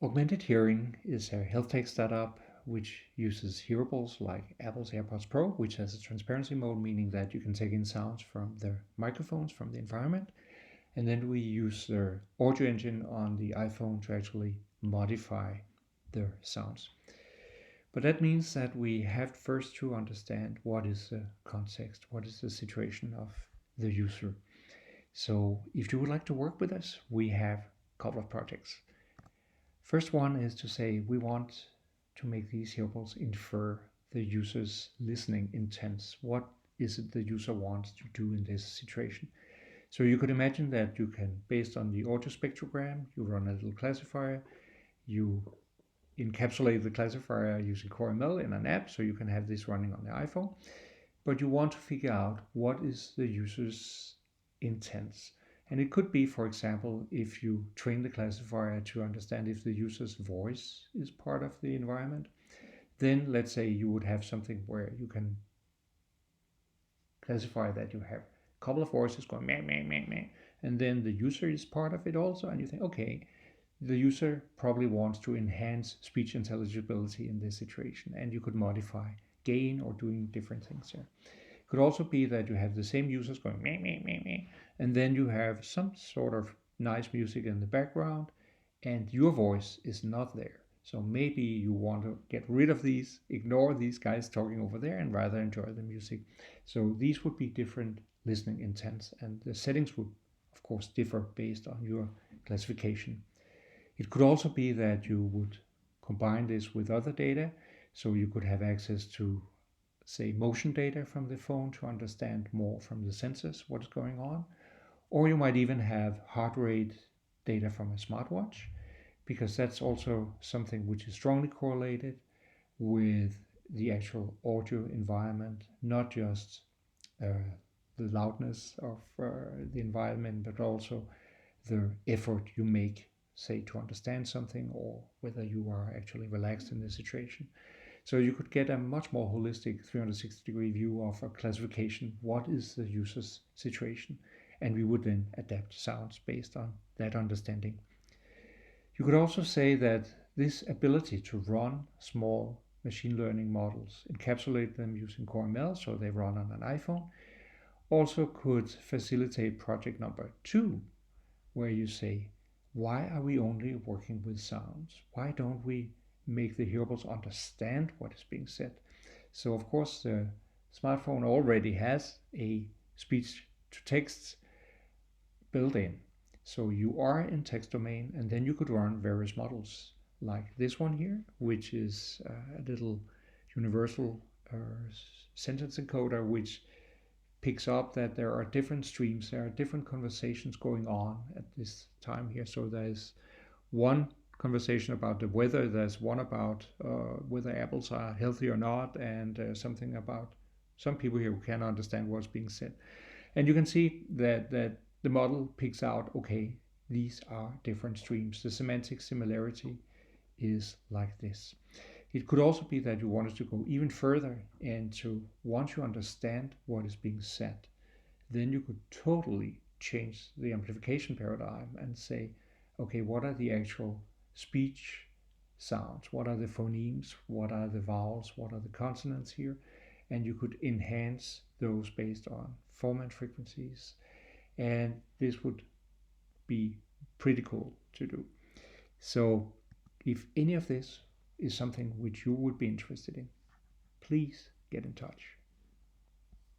Augmented hearing is a health tech startup which uses hearables like Apple's AirPods Pro, which has a transparency mode, meaning that you can take in sounds from the microphones, from the environment. And then we use the audio engine on the iPhone to actually modify the sounds. But that means that we have first to understand what is the context, what is the situation of the user. So if you would like to work with us, we have a couple of projects. First one is to say we want to make these hearables infer the user's listening intents. What is it the user wants to do in this situation? So you could imagine that you can, based on the audio spectrogram, you run a little classifier, you encapsulate the classifier using CoreML in an app, so you can have this running on the iPhone. But you want to figure out what is the user's intents. And it could be, for example, if you train the classifier to understand if the user's voice is part of the environment, then let's say you would have something where you can classify that you have a couple of voices going meh, meh, meh, meh, and then the user is part of it also, and you think, okay, the user probably wants to enhance speech intelligibility in this situation, and you could modify gain or doing different things there. It could also be that you have the same users going meh, meh, meh, meh, and then you have some sort of nice music in the background, and your voice is not there. So maybe you want to get rid of these, ignore these guys talking over there, and rather enjoy the music. So these would be different listening intents, and the settings would, of course, differ based on your classification. It could also be that you would combine this with other data, so you could have access to, say, motion data from the phone to understand more from the sensors what is going on. Or you might even have heart rate data from a smartwatch, because that's also something which is strongly correlated with the actual audio environment, not just the loudness of the environment, but also the effort you make, say, to understand something, or whether you are actually relaxed in the situation. So you could get a much more holistic 360-degree view of a classification. What is the user's situation? And we would then adapt sounds based on that understanding. You could also say that this ability to run small machine learning models, encapsulate them using CoreML so they run on an iPhone, also could facilitate project number 2, where you say, why are we only working with sounds? Why don't we make the hearables understand what is being said? So of course the smartphone already has a speech to text built in. So you are in text domain, and then you could run various models like this one here, which is a little universal sentence encoder, which picks up that there are different streams, there are different conversations going on at this time here. So there's one conversation about the weather, there's one about whether apples are healthy or not, and something about some people here who can't understand what's being said. And you can see that the model picks out, okay, these are different streams. The semantic similarity is like this. It could also be that you wanted to go even further, and to once you understand what is being said, then you could totally change the amplification paradigm and say, okay, what are the actual speech sounds? What are the phonemes? What are the vowels? What are the consonants here? And you could enhance those based on formant frequencies. And this would be pretty cool to do. So if any of this is something which you would be interested in, please get in touch.